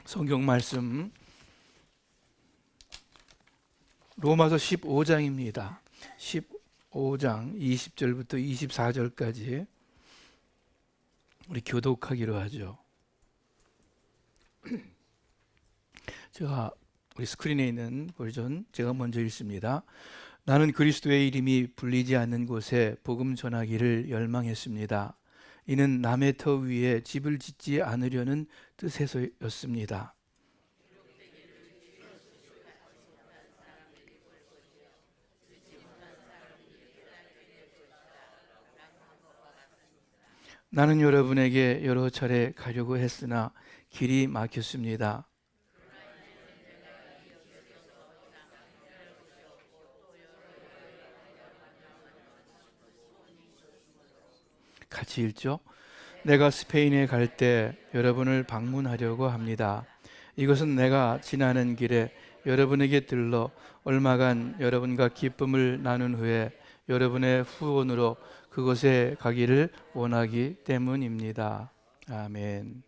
성경 말씀 로마서 15장입니다. 15장 20절부터 24절까지 우리 교독하기로 하죠. 제가 우리 스크린에 있는 버전 제가 먼저 읽습니다. 나는 그리스도의 이름이 불리지 않는 곳에 복음 전하기를 열망했습니다. 이는 남의 터 위에 집을 짓지 않으려는 뜻에서였습니다. 나는 여러분에게 여러 차례 가려고 했으나 길이 막혔습니다. 같이 읽죠. 내가 스페인에 갈 때 여러분을 방문하려고 합니다. 이것은 내가 지나는 길에 여러분에게 들러 얼마간 여러분과 기쁨을 나눈 후에 여러분의 후원으로 그곳에 가기를 원하기 때문입니다. 아멘.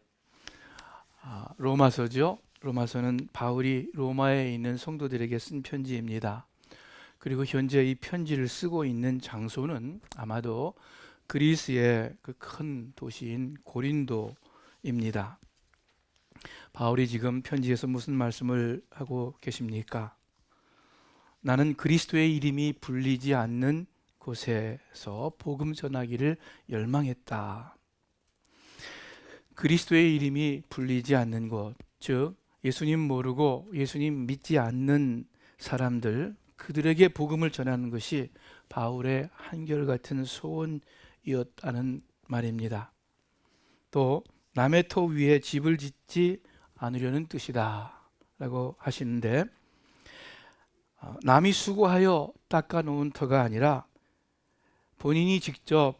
로마서죠. 로마서는 바울이 로마에 있는 성도들에게 쓴 편지입니다. 그리고 현재 이 편지를 쓰고 있는 장소는 아마도 그리스의 그 큰 도시인 고린도입니다. 바울이 지금 편지에서 무슨 말씀을 하고 계십니까? 나는 그리스도의 이름이 불리지 않는 곳에서 복음 전하기를 열망했다. 그리스도의 이름이 불리지 않는 곳, 즉 예수님 모르고 예수님 믿지 않는 사람들, 그들에게 복음을 전하는 것이 바울의 한결같은 소원이었다는 말입니다. 또 남의 터 위에 집을 짓지 않으려는 뜻이다 라고 하시는데, 남이 수고하여 닦아놓은 터가 아니라 본인이 직접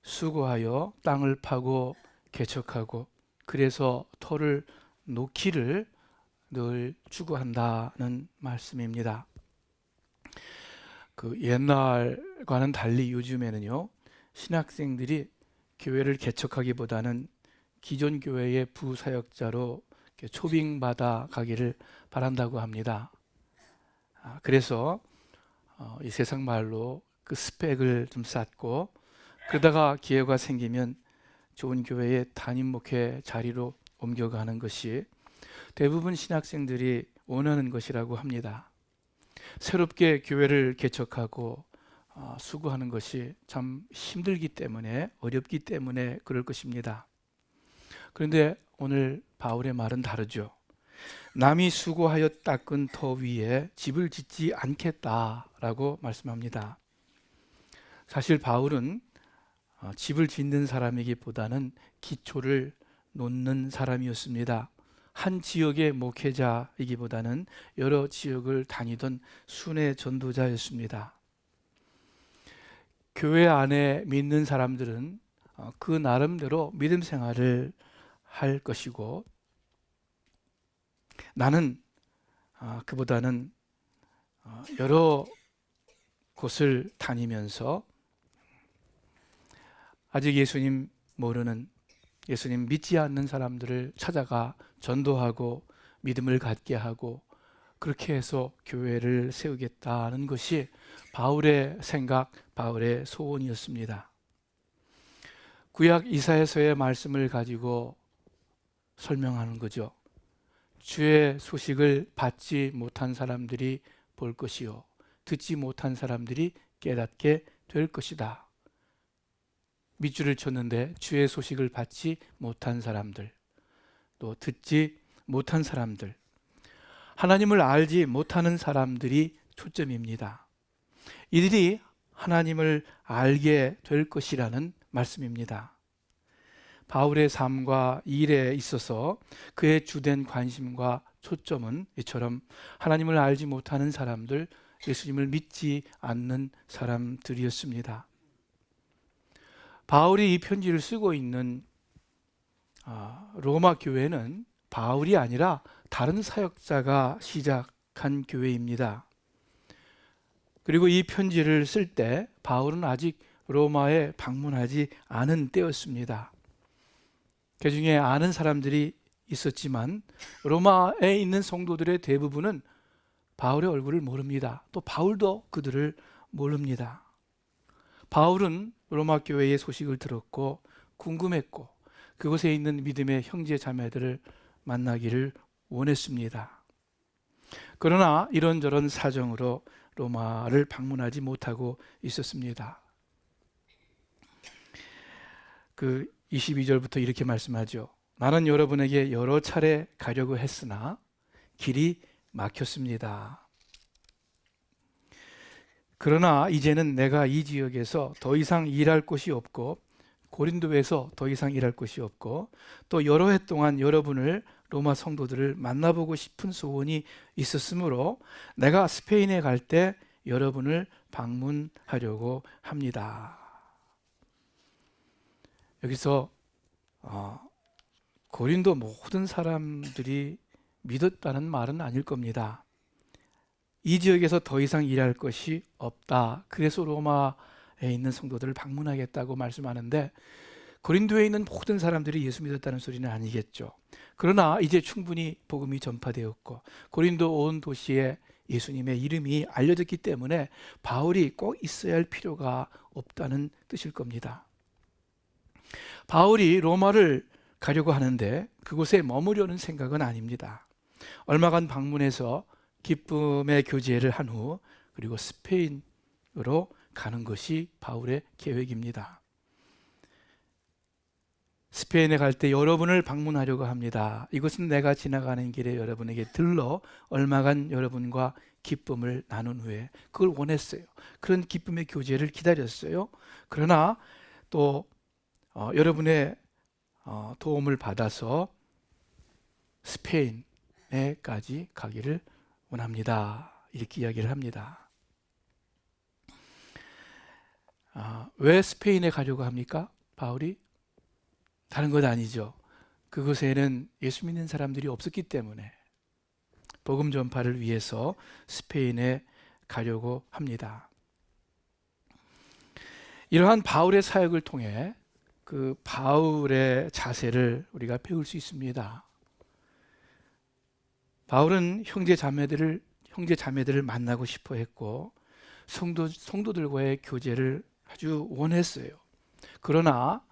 수고하여 땅을 파고 개척하고 그래서 터를 놓기를 늘 추구한다는 말씀입니다. 그 옛날과는 달리 요즘에는요, 신학생들이 교회를 개척하기보다는 기존 교회의 부사역자로 초빙받아 가기를 바란다고 합니다. 그래서 이 세상 말로 그 스펙을 좀 쌓고, 그러다가 기회가 생기면 좋은 교회의 담임 목회 자리로 옮겨가는 것이 대부분 신학생들이 원하는 것이라고 합니다. 새롭게 교회를 개척하고 수고하는 것이 참 힘들기 때문에, 어렵기 때문에 그럴 것입니다. 그런데 오늘 바울의 말은 다르죠. 남이 수고하여 닦은 터 위에 집을 짓지 않겠다라고 말씀합니다. 사실 바울은 집을 짓는 사람이기보다는 기초를 놓는 사람이었습니다. 한 지역의 목회자이기보다는 여러 지역을 다니던 순회 전도자였습니다. 교회 안에 믿는 사람들은 그 나름대로 믿음 생활을 할 것이고, 나는 그보다는 여러 곳을 다니면서 아직 예수님 모르는, 예수님 믿지 않는 사람들을 찾아가 전도하고 믿음을 갖게 하고, 그렇게 해서 교회를 세우겠다는 것이 바울의 생각, 바울의 소원이었습니다. 구약 이사야서의 말씀을 가지고 설명하는 거죠. 주의 소식을 받지 못한 사람들이 볼 것이요, 듣지 못한 사람들이 깨닫게 될 것이다. 밑줄을 쳤는데 주의 소식을 받지 못한 사람들, 또 듣지 못한 사람들, 하나님을 알지 못하는 사람들이 초점입니다. 이들이 하나님을 알게 될 것이라는 말씀입니다. 바울의 삶과 일에 있어서 그의 주된 관심과 초점은 이처럼 하나님을 알지 못하는 사람들, 예수님을 믿지 않는 사람들이었습니다. 바울이 이 편지를 쓰고 있는 로마 교회는 바울이 아니라 다른 사역자가 시작한 교회입니다. 그리고 이 편지를 쓸 때 바울은 아직 로마에 방문하지 않은 때였습니다. 그 중에 아는 사람들이 있었지만 로마에 있는 성도들의 대부분은 바울의 얼굴을 모릅니다. 또 바울도 그들을 모릅니다. 바울은 로마 교회의 소식을 들었고 궁금했고 그곳에 있는 믿음의 형제 자매들을 만나기를 원했습니다. 그러나 이런저런 사정으로 로마를 방문하지 못하고 있었습니다. 그 22절부터 이렇게 말씀하죠. 나는 여러분에게 여러 차례 가려고 했으나 길이 막혔습니다. 그러나 이제는 내가 이 지역에서 더 이상 일할 곳이 없고 고린도에서 더 이상 일할 곳이 없고 또 여러 해 동안 여러분을 로마 성도들을 만나보고 싶은 소원이 있었으므로 내가 스페인에 갈 때 여러분을 방문하려고 합니다. 여기서 고린도 모든 사람들이 믿었다는 말은 아닐 겁니다. 이 지역에서 더 이상 일할 것이 없다. 그래서 로마에 있는 성도들을 방문하겠다고 말씀하는데 고린도에 있는 모든 사람들이 예수 믿었다는 소리는 아니겠죠. 그러나 이제 충분히 복음이 전파되었고 고린도 온 도시에 예수님의 이름이 알려졌기 때문에 바울이 꼭 있어야 할 필요가 없다는 뜻일 겁니다. 바울이 로마를 가려고 하는데 그곳에 머무려는 생각은 아닙니다. 얼마간 방문해서 기쁨의 교제를 한 후 그리고 스페인으로 가는 것이 바울의 계획입니다. 스페인에 갈 때 여러분을 방문하려고 합니다. 이것은 내가 지나가는 길에 여러분에게 들러 얼마간 여러분과 기쁨을 나눈 후에 그걸 원했어요. 그런 기쁨의 교제를 기다렸어요. 그러나 또 여러분의 도움을 받아서 스페인에까지 가기를 원합니다. 이렇게 이야기를 합니다. 왜 스페인에 가려고 합니까? 바울이? 다른 것 아니죠. 그곳에는 예수 믿는 사람들이 없었기 때문에 복음 전파를 위해서 스페인에 가려고 합니다. 이러한 바울의 사역을 통해 그 바울의 자세를 우리가 배울 수 있습니다. 바울은 형제 자매들을 만나고 싶어 했고 성도들과의 교제를 아주 원했어요. 그러나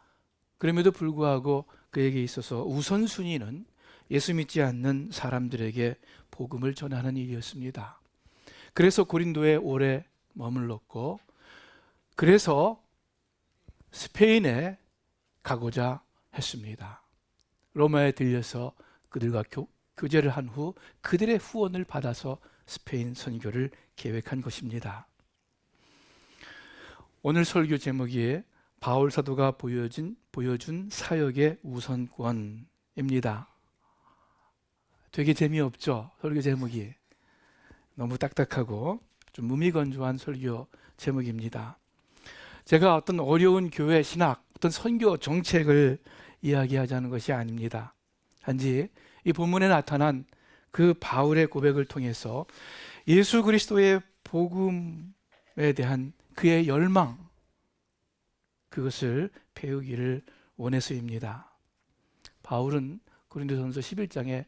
그럼에도 불구하고 그에게 있어서 우선순위는 예수 믿지 않는 사람들에게 복음을 전하는 일이었습니다. 그래서 고린도에 오래 머물렀고 그래서 스페인에 가고자 했습니다. 로마에 들려서 그들과 교제를 한 후 그들의 후원을 받아서 스페인 선교를 계획한 것입니다. 오늘 설교 제목이 바울 사도가 보여준 사역의 우선권입니다. 되게 재미없죠? 설교 제목이 너무 딱딱하고 좀 무미건조한 설교 제목입니다. 제가 어떤 어려운 교회 신학, 어떤 선교 정책을 이야기하자는 것이 아닙니다. 단지 이 본문에 나타난 그 바울의 고백을 통해서 예수 그리스도의 복음에 대한 그의 열망, 그것을 배우기를 원해서입니다. 바울은 고린도전서 11장에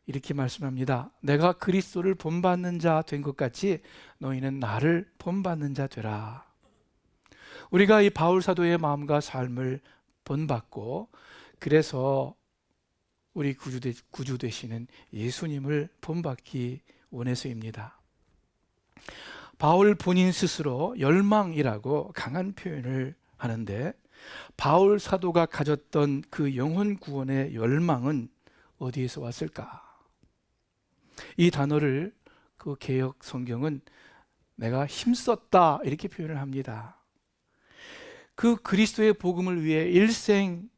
이렇게 말씀합니다. 내가 그리스도를 본받는 자 된 것 같이 너희는 나를 본받는 자 되라. 우리가 이 바울 사도의 마음과 삶을 본받고 그래서 우리 구주 되시는 예수님을 본받기 원해서입니다. 바울 본인 스스로 열망이라고 강한 표현을 하는데 바울 사도가 가졌던 그 영혼 구원의 열망은 어디에서 왔을까? 이 단어를 그 개역 성경은 내가 힘썼다 이렇게 표현을 합니다. 그 그리스도의 복음을 위해 일생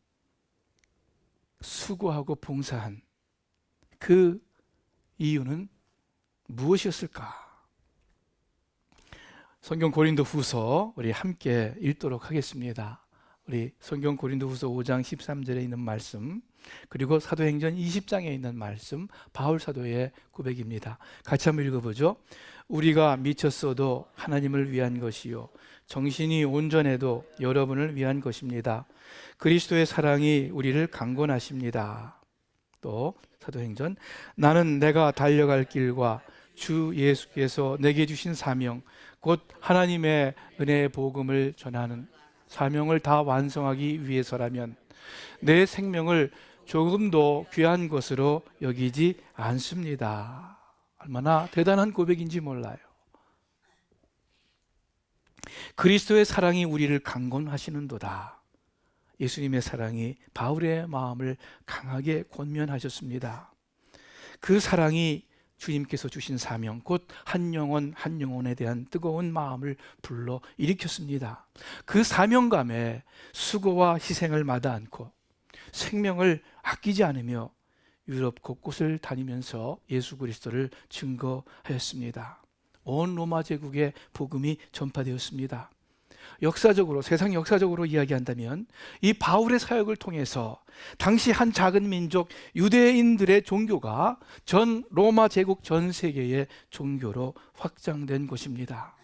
수고하고 봉사한 그 이유는 무엇이었을까? 성경 고린도후서 우리 함께 읽도록 하겠습니다. 우리 성경 고린도후서 5장 13절에 있는 말씀, 그리고 사도행전 20장에 있는 말씀, 바울 사도의 고백입니다. 같이 한번 읽어보죠. 우리가 미쳤어도 하나님을 위한 것이요 정신이 온전해도 여러분을 위한 것입니다. 그리스도의 사랑이 우리를 강권하십니다. 또 사도행전, 나는 내가 달려갈 길과 주 예수께서 내게 주신 사명, 곧 하나님의 은혜의 복음을 전하는 사명을 다 완성하기 위해서라면 내 생명을 조금도 귀한 것으로 여기지 않습니다. 얼마나 대단한 고백인지 몰라요. 그리스도의 사랑이 우리를 강권하시는도다. 예수님의 사랑이 바울의 마음을 강하게 권면하셨습니다. 그 사랑이 주님께서 주신 사명, 곧 한 영혼 한 영혼에 대한 뜨거운 마음을 불러 일으켰습니다. 그 사명감에 수고와 희생을 마다 않고 생명을 아끼지 않으며 유럽 곳곳을 다니면서 예수 그리스도를 증거하였습니다. 온 로마 제국에 복음이 전파되었습니다. 역사적으로, 세상 역사적으로 이야기한다면 이 바울의 사역을 통해서 당시 한 작은 민족 유대인들의 종교가 전 로마 제국 전 세계의 종교로 확장된 것입니다.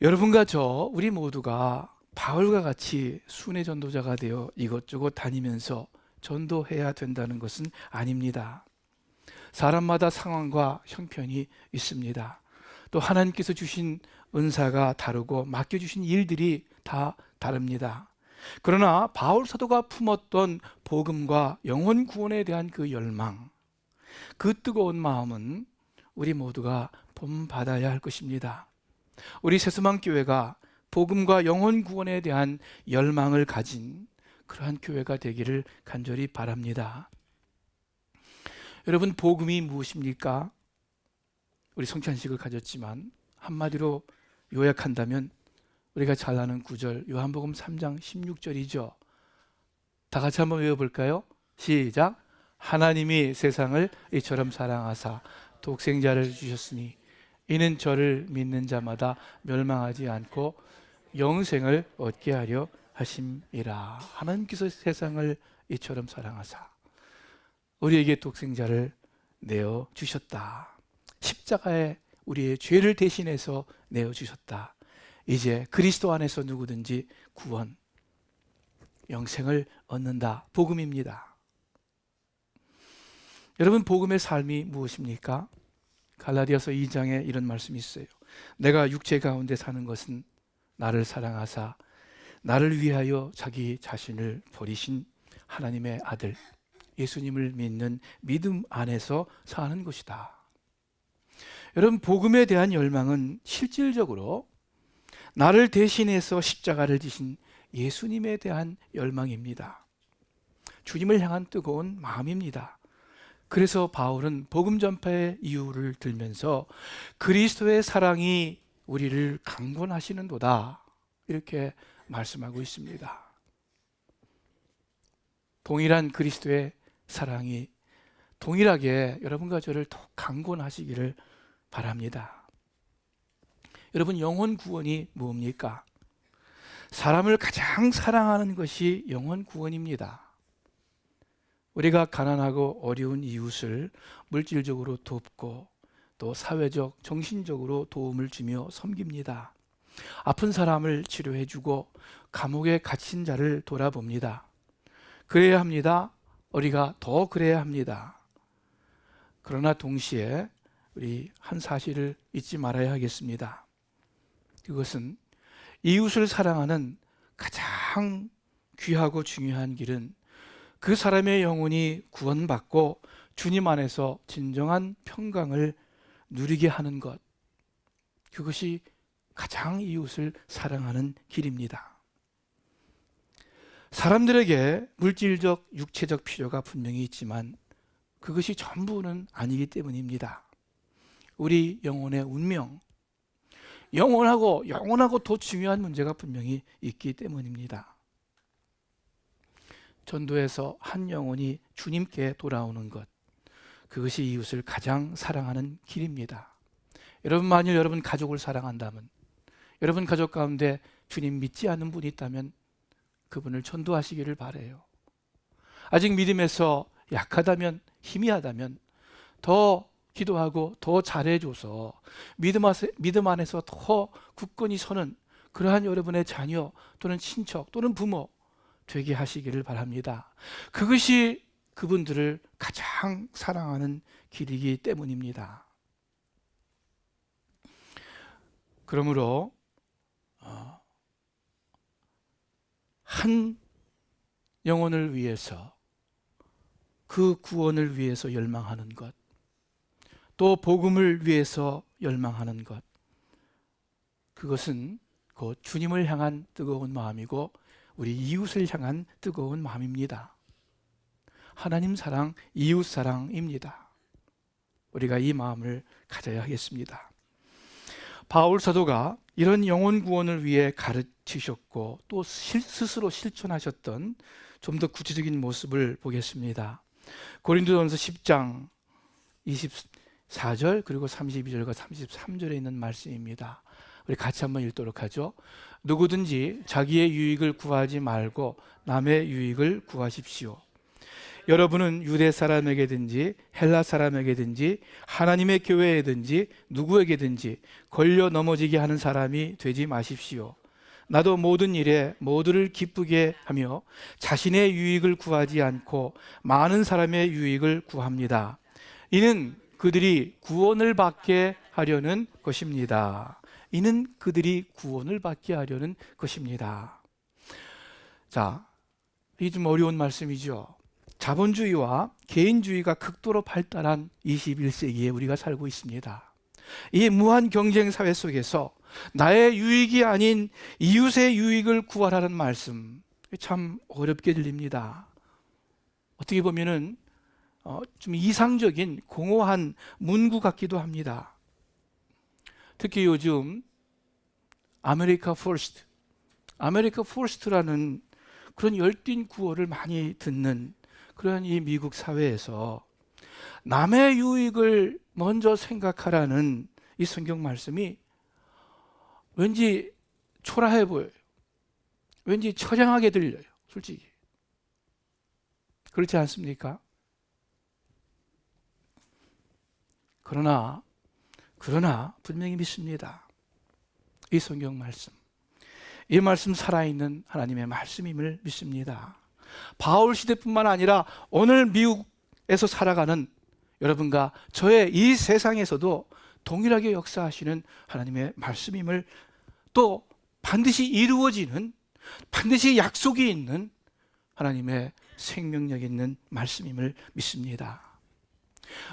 여러분과 저, 우리 모두가 바울과 같이 순회 전도자가 되어 이것저것 다니면서 전도해야 된다는 것은 아닙니다. 사람마다 상황과 형편이 있습니다. 또 하나님께서 주신 은사가 다르고 맡겨주신 일들이 다 다릅니다. 그러나 바울 사도가 품었던 복음과 영혼 구원에 대한 그 열망, 그 뜨거운 마음은 우리 모두가 본받아야 할 것입니다. 우리 새수만 교회가 복음과 영혼 구원에 대한 열망을 가진 그러한 교회가 되기를 간절히 바랍니다. 여러분, 복음이 무엇입니까? 우리 성찬식을 가졌지만 한마디로 요약한다면 우리가 잘 아는 구절, 요한복음 3장 16절이죠. 다 같이 한번 외워볼까요? 시작. 하나님이 세상을 이처럼 사랑하사 독생자를 주셨으니 이는 저를 믿는 자마다 멸망하지 않고 영생을 얻게 하려 하심이라. 하나님께서 세상을 이처럼 사랑하사 우리에게 독생자를 내어 주셨다. 십자가에 우리의 죄를 대신해서 내어 주셨다. 이제 그리스도 안에서 누구든지 구원, 영생을 얻는다. 복음입니다. 여러분, 복음의 삶이 무엇입니까? 갈라디아서 2장에 이런 말씀이 있어요. 내가 육체 가운데 사는 것은 나를 사랑하사 나를 위하여 자기 자신을 버리신 하나님의 아들 예수님을 믿는 믿음 안에서 사는 것이다. 여러분, 복음에 대한 열망은 실질적으로 나를 대신해서 십자가를 지신 예수님에 대한 열망입니다. 주님을 향한 뜨거운 마음입니다. 그래서 바울은 복음 전파의 이유를 들면서 그리스도의 사랑이 우리를 강권하시는도다, 이렇게 말씀하고 있습니다. 동일한 그리스도의 사랑이 동일하게 여러분과 저를 더 강권하시기를 바랍니다. 여러분, 영혼 구원이 뭡니까? 사람을 가장 사랑하는 것이 영혼 구원입니다. 우리가 가난하고 어려운 이웃을 물질적으로 돕고 또 사회적, 정신적으로 도움을 주며 섬깁니다. 아픈 사람을 치료해주고 감옥에 갇힌 자를 돌아봅니다. 그래야 합니다. 우리가 더 그래야 합니다. 그러나 동시에 우리 한 사실을 잊지 말아야 하겠습니다. 그것은 이웃을 사랑하는 가장 귀하고 중요한 길은 그 사람의 영혼이 구원받고 주님 안에서 진정한 평강을 누리게 하는 것, 그것이 가장 이웃을 사랑하는 길입니다. 사람들에게 물질적, 육체적 필요가 분명히 있지만 그것이 전부는 아니기 때문입니다. 우리 영혼의 운명, 영원하고 더 중요한 문제가 분명히 있기 때문입니다. 전도에서 한 영혼이 주님께 돌아오는 것, 그것이 이웃을 가장 사랑하는 길입니다. 여러분, 만일 여러분 가족을 사랑한다면, 여러분 가족 가운데 주님 믿지 않는 분이 있다면 그분을 전도하시기를 바라요. 아직 믿음에서 약하다면, 희미하다면 더 기도하고 더 잘해줘서 믿음 안에서 더 굳건히 서는 그러한 여러분의 자녀 또는 친척 또는 부모, 되게 하시기를 바랍니다. 그것이 그분들을 가장 사랑하는 길이기 때문입니다. 그러므로 한 영혼을 위해서, 그 구원을 위해서 열망하는 것, 또 복음을 위해서 열망하는 것, 그것은 곧 주님을 향한 뜨거운 마음이고 우리 이웃을 향한 뜨거운 마음입니다. 하나님 사랑, 이웃 사랑입니다. 우리가 이 마음을 가져야 하겠습니다. 바울 사도가 이런 영혼 구원을 위해 가르치셨고 또 스스로 실천하셨던 좀 더 구체적인 모습을 보겠습니다. 고린도전서 10장 24절 그리고 32절과 33절에 있는 말씀입니다. 우리 같이 한번 읽도록 하죠. 누구든지 자기의 유익을 구하지 말고 남의 유익을 구하십시오. 여러분은 유대 사람에게든지 헬라 사람에게든지 하나님의 교회에든지 누구에게든지 걸려 넘어지게 하는 사람이 되지 마십시오. 나도 모든 일에 모두를 기쁘게 하며 자신의 유익을 구하지 않고 많은 사람의 유익을 구합니다. 이는 그들이 구원을 받게 하려는 것입니다. 이는 그들이 구원을 받게 하려는 것입니다. 자, 이게 좀 어려운 말씀이죠. 자본주의와 개인주의가 극도로 발달한 21세기에 우리가 살고 있습니다. 이 무한 경쟁 사회 속에서 나의 유익이 아닌 이웃의 유익을 구하라는 말씀, 참 어렵게 들립니다. 어떻게 보면은 좀 이상적인 공허한 문구 같기도 합니다. 특히 요즘 아메리카 퍼스트라는 그런 열띤 구호를 많이 듣는 그런 이 미국 사회에서 남의 유익을 먼저 생각하라는 이 성경 말씀이 왠지 초라해 보여요. 왠지 처량하게 들려요. 솔직히. 그렇지 않습니까? 그러나 분명히 믿습니다. 이 성경 말씀, 이 말씀 살아있는 하나님의 말씀임을 믿습니다. 바울 시대뿐만 아니라 오늘 미국에서 살아가는 여러분과 저의 이 세상에서도 동일하게 역사하시는 하나님의 말씀임을, 또 반드시 이루어지는, 반드시 약속이 있는 하나님의 생명력 있는 말씀임을 믿습니다.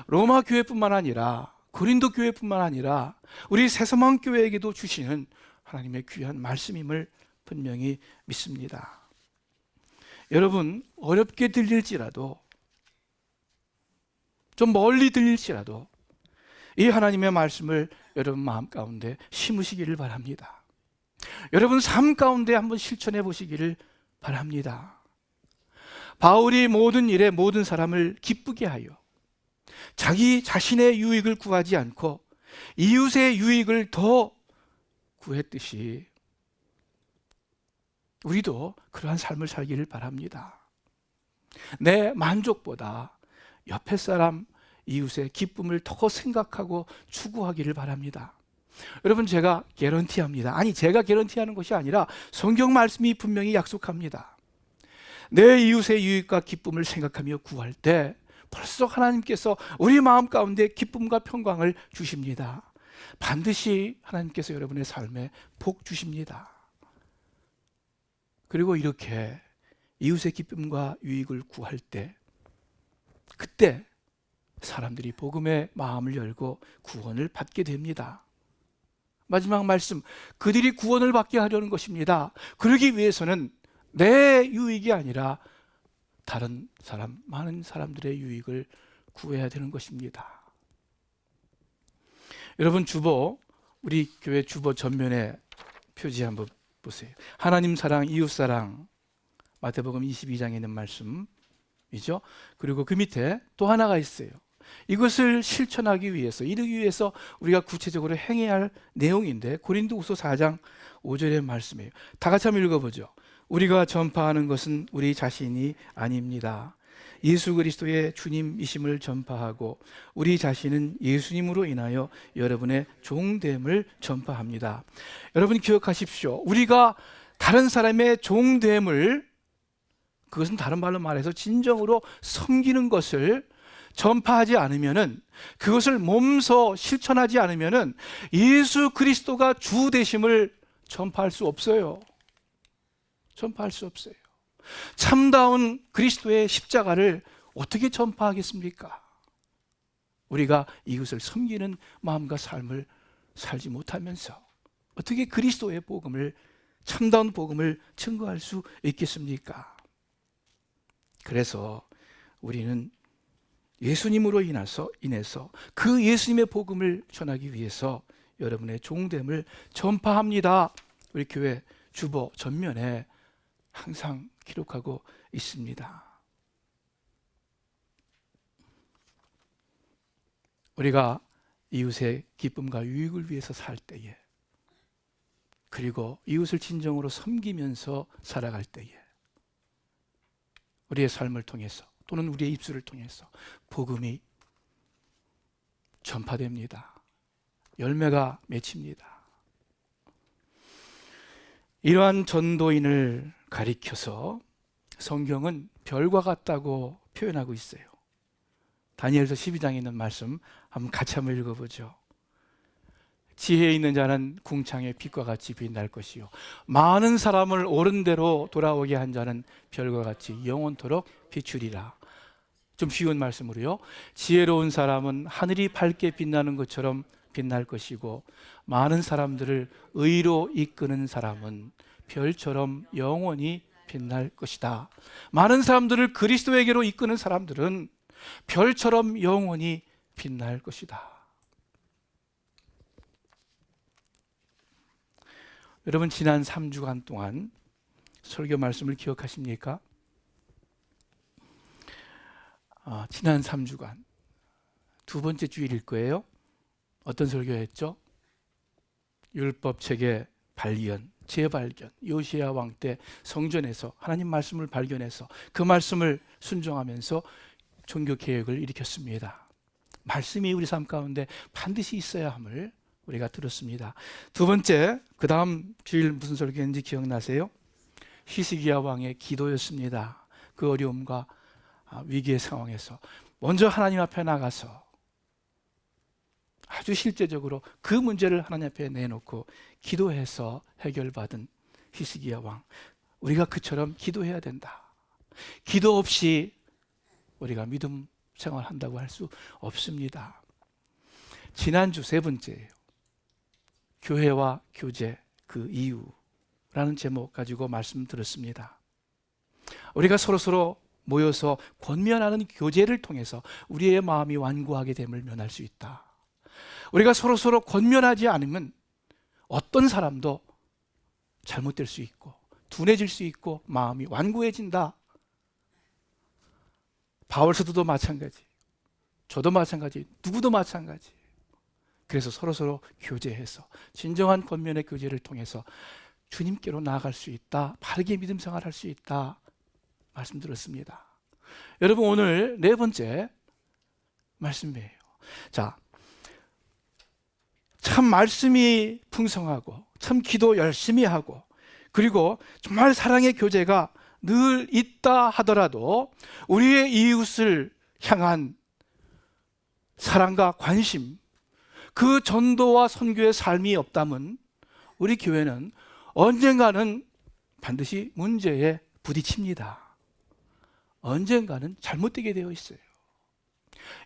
로마 교회뿐만 아니라 고린도 교회뿐만 아니라 우리 새서망 교회에게도 주시는 하나님의 귀한 말씀임을 분명히 믿습니다. 여러분, 어렵게 들릴지라도, 좀 멀리 들릴지라도 이 하나님의 말씀을 여러분 마음 가운데 심으시기를 바랍니다. 여러분 삶 가운데 한번 실천해 보시기를 바랍니다. 바울이 모든 일에 모든 사람을 기쁘게 하여 자기 자신의 유익을 구하지 않고 이웃의 유익을 더 구했듯이 우리도 그러한 삶을 살기를 바랍니다. 내 만족보다 옆에 사람, 이웃의 기쁨을 더 생각하고 추구하기를 바랍니다. 여러분, 제가 개런티합니다. 아니, 제가 개런티하는 것이 아니라 성경 말씀이 분명히 약속합니다. 내 이웃의 유익과 기쁨을 생각하며 구할 때 벌써 하나님께서 우리 마음 가운데 기쁨과 평강을 주십니다. 반드시 하나님께서 여러분의 삶에 복 주십니다. 그리고 이렇게 이웃의 기쁨과 유익을 구할 때, 그때 사람들이 복음의 마음을 열고 구원을 받게 됩니다. 마지막 말씀, 그들이 구원을 받게 하려는 것입니다. 그러기 위해서는 내 유익이 아니라 다른 사람, 많은 사람들의 유익을 구해야 되는 것입니다. 여러분, 주보, 우리 교회 주보 전면에 표지 한번 보세요. 하나님 사랑, 이웃 사랑, 마태복음 22장에 있는 말씀이죠. 그리고 그 밑에 또 하나가 있어요. 이것을 실천하기 위해서, 이루기 위해서 우리가 구체적으로 행해야 할 내용인데, 고린도후서 4장 5절의 말씀이에요. 다 같이 한번 읽어보죠. 우리가 전파하는 것은 우리 자신이 아닙니다. 예수 그리스도의 주님이심을 전파하고 우리 자신은 예수님으로 인하여 여러분의 종됨을 전파합니다. 여러분 기억하십시오. 우리가 다른 사람의 종됨을 그것은 다른 말로 말해서 진정으로 섬기는 것을 전파하지 않으면은, 그것을 몸소 실천하지 않으면은 예수 그리스도가 주 되심을 전파할 수 없어요. 전파할 수 없어요. 참다운 그리스도의 십자가를 어떻게 전파하겠습니까? 우리가 이것을 섬기는 마음과 삶을 살지 못하면서 어떻게 그리스도의 복음을, 참다운 복음을 증거할 수 있겠습니까? 그래서 우리는 예수님으로 인해서 그 예수님의 복음을 전하기 위해서 여러분의 종됨을 전파합니다. 우리 교회 주보 전면에 항상 기록하고 있습니다. 우리가 이웃의 기쁨과 유익을 위해서 살 때에, 그리고 이웃을 진정으로 섬기면서 살아갈 때에 우리의 삶을 통해서 또는 우리의 입술을 통해서 복음이 전파됩니다. 열매가 맺힙니다. 이러한 전도인을 가리켜서 성경은 별과 같다고 표현하고 있어요. 다니엘서 12장에 있는 말씀 같이 한번 읽어보죠. 지혜 있는 자는 궁창의 빛과 같이 빛날 것이요, 많은 사람을 옳은 대로 돌아오게 한 자는 별과 같이 영원토록 비추리라. 좀 쉬운 말씀으로요, 지혜로운 사람은 하늘이 밝게 빛나는 것처럼 빛날 것이고, 많은 사람들을 의로 이끄는 사람은 별처럼 영원히 빛날 것이다. 많은 사람들을 그리스도에게로 이끄는 사람들은 별처럼 영원히 빛날 것이다. 여러분, 지난 3주간 동안 설교 말씀을 기억하십니까? 지난 3주간 두 번째 주일일 거예요. 어떤 설교했죠? 율법책의 발견, 재발견, 요시야 왕 때 성전에서 하나님 말씀을 발견해서 그 말씀을 순종하면서 종교 개혁을 일으켰습니다. 말씀이 우리 삶 가운데 반드시 있어야 함을 우리가 들었습니다. 두 번째, 그 다음 주일 무슨 설교인지 기억나세요? 히스기야 왕의 기도였습니다. 그 어려움과 위기의 상황에서 먼저 하나님 앞에 나가서 아주 실제적으로 그 문제를 하나님 앞에 내놓고 기도해서 해결받은 히스기야 왕. 우리가 그처럼 기도해야 된다. 기도 없이 우리가 믿음 생활한다고 할 수 없습니다. 지난주 세 번째예요. 교회와 교제, 그 이유라는 제목 가지고 말씀 들었습니다. 우리가 서로 모여서 권면하는 교제를 통해서 우리의 마음이 완고하게 됨을 면할 수 있다. 우리가 서로 권면하지 않으면 어떤 사람도 잘못될 수 있고 둔해질 수 있고 마음이 완고해진다. 바울 사도도 마찬가지, 저도 마찬가지, 누구도 마찬가지. 그래서 서로 교제해서 진정한 권면의 교제를 통해서 주님께로 나아갈 수 있다, 바르게 믿음 생활할 수 있다 말씀드렸습니다. 여러분, 오늘 네 번째 말씀이에요. 자, 참 말씀이 풍성하고 참 기도 열심히 하고 그리고 정말 사랑의 교제가 늘 있다 하더라도 우리의 이웃을 향한 사랑과 관심, 그 전도와 선교의 삶이 없다면 우리 교회는 언젠가는 반드시 문제에 부딪힙니다. 언젠가는 잘못되게 되어 있어요.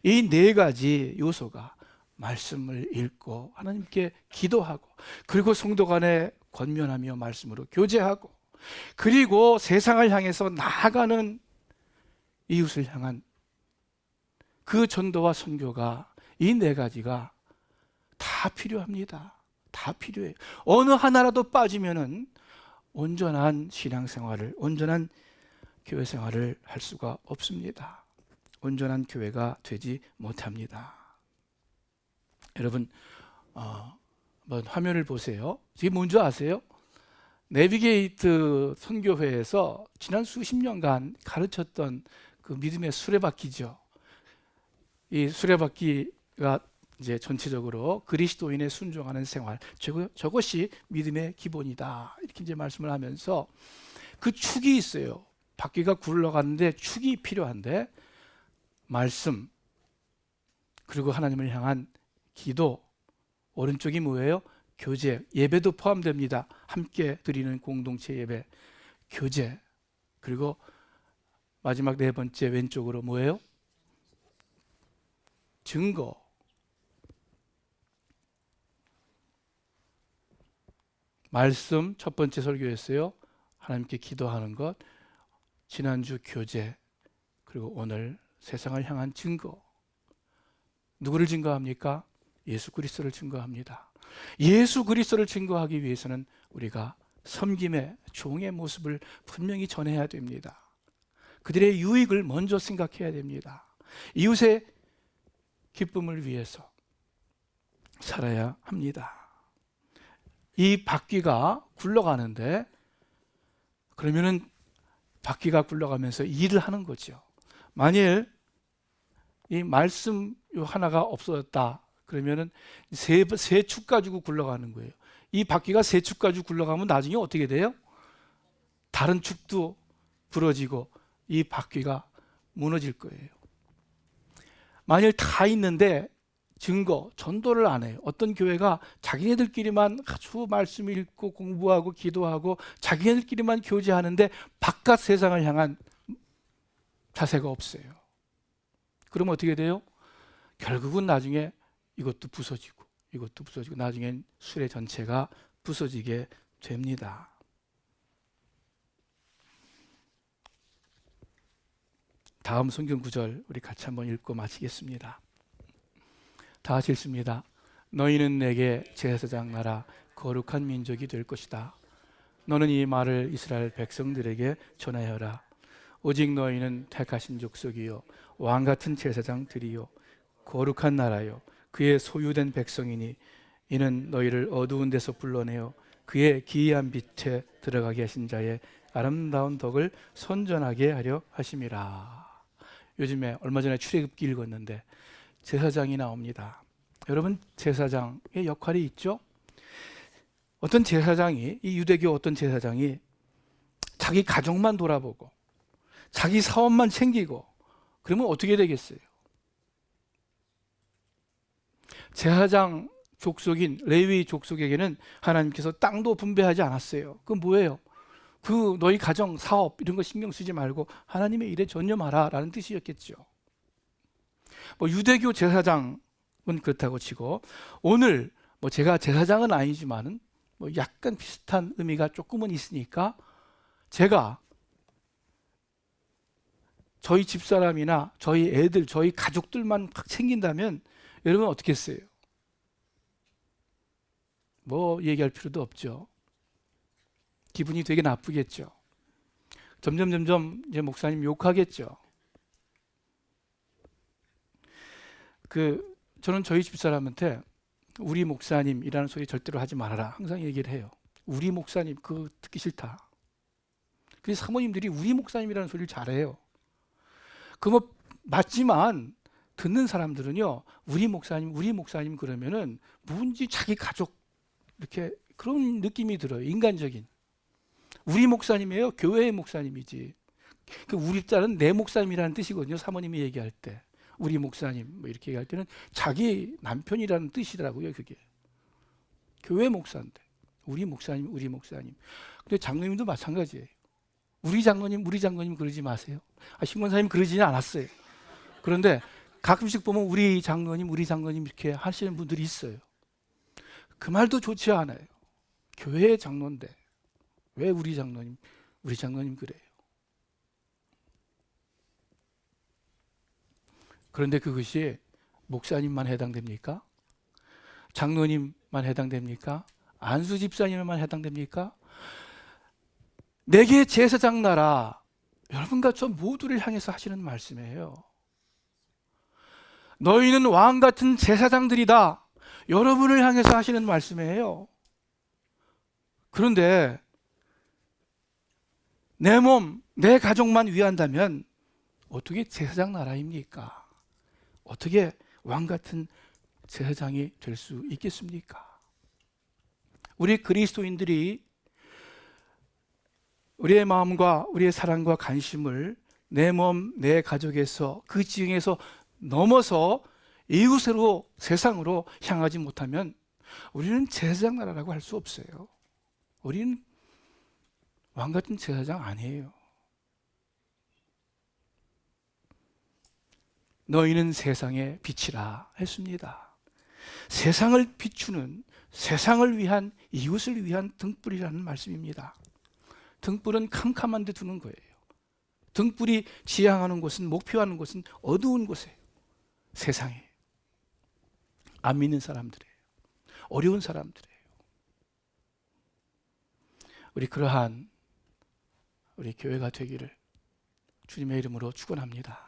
이 네 가지 요소가 말씀을 읽고 하나님께 기도하고 그리고 성도 간에 권면하며 말씀으로 교제하고 그리고 세상을 향해서 나아가는 이웃을 향한 그 전도와 선교가, 이 네 가지가 다 필요합니다. 다 필요해요. 어느 하나라도 빠지면은 온전한 신앙생활을, 온전한 교회 생활을 할 수가 없습니다. 온전한 교회가 되지 못합니다. 여러분, 한번 화면을 보세요. 이게 뭔지 아세요? 내비게이트 선교회에서 지난 수십 년간 가르쳤던 그 믿음의 수레바퀴죠. 이 수레바퀴가 이제 전체적으로 그리스도인의 순종하는 생활, 저것이 믿음의 기본이다, 이렇게 이제 말씀을 하면서 그 축이 있어요. 바퀴가 굴러가는데 축이 필요한데 말씀, 그리고 하나님을 향한 기도, 오른쪽이 뭐예요? 교제, 예배도 포함됩니다. 함께 드리는 공동체 예배, 교제, 그리고 마지막 네 번째 왼쪽으로 뭐예요? 증거. 말씀 첫 번째 설교였어요. 하나님께 기도하는 것, 지난주 교제, 그리고 오늘 세상을 향한 증거. 누구를 증거합니까? 예수 그리스도를 증거합니다. 예수 그리스도를 증거하기 위해서는 우리가 섬김의 종의 모습을 분명히 전해야 됩니다. 그들의 유익을 먼저 생각해야 됩니다. 이웃의 기쁨을 위해서 살아야 합니다. 이 바퀴가 굴러가는데 그러면은 바퀴가 굴러가면서 일을 하는 거죠. 만일 이 말씀 하나가 없어졌다 그러면은 세 축 가지고 굴러가는 거예요. 이 바퀴가 세 축 가지고 굴러가면 나중에 어떻게 돼요? 다른 축도 부러지고 이 바퀴가 무너질 거예요. 만일 다 있는데 증거, 전도를 안 해요. 어떤 교회가 자기네들끼리만 아주 말씀 읽고 공부하고 기도하고 자기네들끼리만 교제하는데 바깥 세상을 향한 자세가 없어요. 그러면 어떻게 돼요? 결국은 나중에 이것도 부서지고 이것도 부서지고 나중엔 수레 전체가 부서지게 됩니다. 다음 성경 구절 우리 같이 한번 읽고 마치겠습니다. 다 같이 읽습니다. 너희는 내게 제사장 나라 거룩한 민족이 될 것이다. 너는 이 말을 이스라엘 백성들에게 전하여라. 오직 너희는 택하신 족속이요 왕 같은 제사장들이요 거룩한 나라요 그의 소유된 백성이니 이는 너희를 어두운 데서 불러내어 그의 기이한 빛에 들어가게 하신 자의 아름다운 덕을 선전하게 하려 하심이라. 요즘에 얼마 전에 출애굽기 읽었는데 제사장이 나옵니다. 여러분, 제사장의 역할이 있죠? 어떤 제사장이, 이 유대교 어떤 제사장이 자기 가족만 돌아보고 자기 사업만 챙기고 그러면 어떻게 되겠어요? 제사장 족속인 레위 족속에게는 하나님께서 땅도 분배하지 않았어요. 그건 뭐예요? 그 너희 가정, 사업 이런 거 신경 쓰지 말고 하나님의 일에 전념하라 라는 뜻이었겠죠. 유대교 제사장은 그렇다고 치고 오늘 제가 제사장은 아니지만은 약간 비슷한 의미가 조금은 있으니까 제가 저희 집사람이나 저희 애들, 저희 가족들만 팍 챙긴다면 여러분 어떻게 했어요? 얘기할 필요도 없죠. 기분이 되게 나쁘겠죠. 점점 이제 목사님 욕하겠죠. 저는 저희 집사람한테 우리 목사님이라는 소리 절대로 하지 말아라 항상 얘기를 해요. 우리 목사님 그거 듣기 싫다. 그래서 사모님들이 우리 목사님이라는 소리를 잘해요. 맞지만 듣는 사람들은요 우리 목사님 그러면은 뭔지 자기 가족 이렇게 그런 느낌이 들어요. 인간적인. 우리 목사님이에요? 교회의 목사님이지. 우리 자는 내 목사님이라는 뜻이거든요. 사모님이 얘기할 때 우리 목사님 이렇게 얘기할 때는 자기 남편이라는 뜻이더라고요. 그게 교회 목사인데 우리 목사님. 근데 장로님도 마찬가지예요. 우리 장로님 그러지 마세요. 신권사님 그러지는 않았어요. 그런데 가끔씩 보면 우리 장로님 이렇게 하시는 분들이 있어요. 그 말도 좋지 않아요. 교회의 장로인데 왜 우리 장로님 그래요. 그런데 그것이 목사님만 해당됩니까? 장로님만 해당됩니까? 안수 집사님만 해당됩니까? 내게 제사장 나라, 여러분과 저 모두를 향해서 하시는 말씀이에요. 너희는 왕 같은 제사장들이다. 여러분을 향해서 하시는 말씀이에요. 그런데 내 몸, 내 가족만 위한다면 어떻게 제사장 나라입니까? 어떻게 왕 같은 제사장이 될 수 있겠습니까? 우리 그리스도인들이 우리의 마음과 우리의 사랑과 관심을 내 몸, 내 가족에서 그 지경에서 넘어서 이웃으로 세상으로 향하지 못하면 우리는 제사장 나라라고 할 수 없어요. 우리는 왕 같은 제사장 아니에요. 너희는 세상의 빛이라 했습니다. 세상을 비추는, 세상을 위한, 이웃을 위한 등불이라는 말씀입니다. 등불은 캄캄한 데 두는 거예요. 등불이 지향하는 곳은, 목표하는 곳은 어두운 곳이에요. 세상에. 안 믿는 사람들이에요. 어려운 사람들이에요. 우리 그러한 우리 교회가 되기를 주님의 이름으로 축원합니다.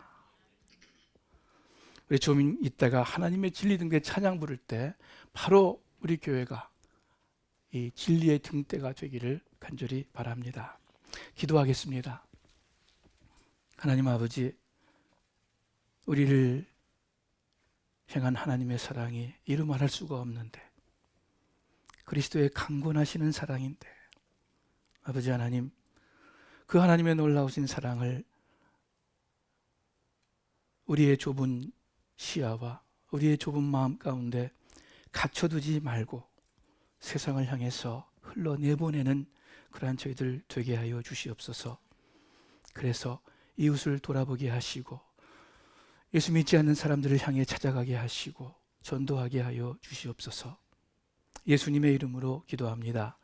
우리 좀 이따가 하나님의 진리 등대 찬양 부를 때 바로 우리 교회가 이 진리의 등대가 되기를 간절히 바랍니다. 기도하겠습니다. 하나님 아버지, 우리를 향한 하나님의 사랑이 이루 말할 수가 없는데, 그리스도의 강권하시는 사랑인데, 아버지 하나님, 그 하나님의 놀라우신 사랑을 우리의 좁은 시야와 우리의 좁은 마음 가운데 갇혀두지 말고 세상을 향해서 흘러내보내는 그러한 저희들 되게 하여 주시옵소서. 그래서 이웃을 돌아보게 하시고 예수 믿지 않는 사람들을 향해 찾아가게 하시고 전도하게 하여 주시옵소서. 예수님의 이름으로 기도합니다.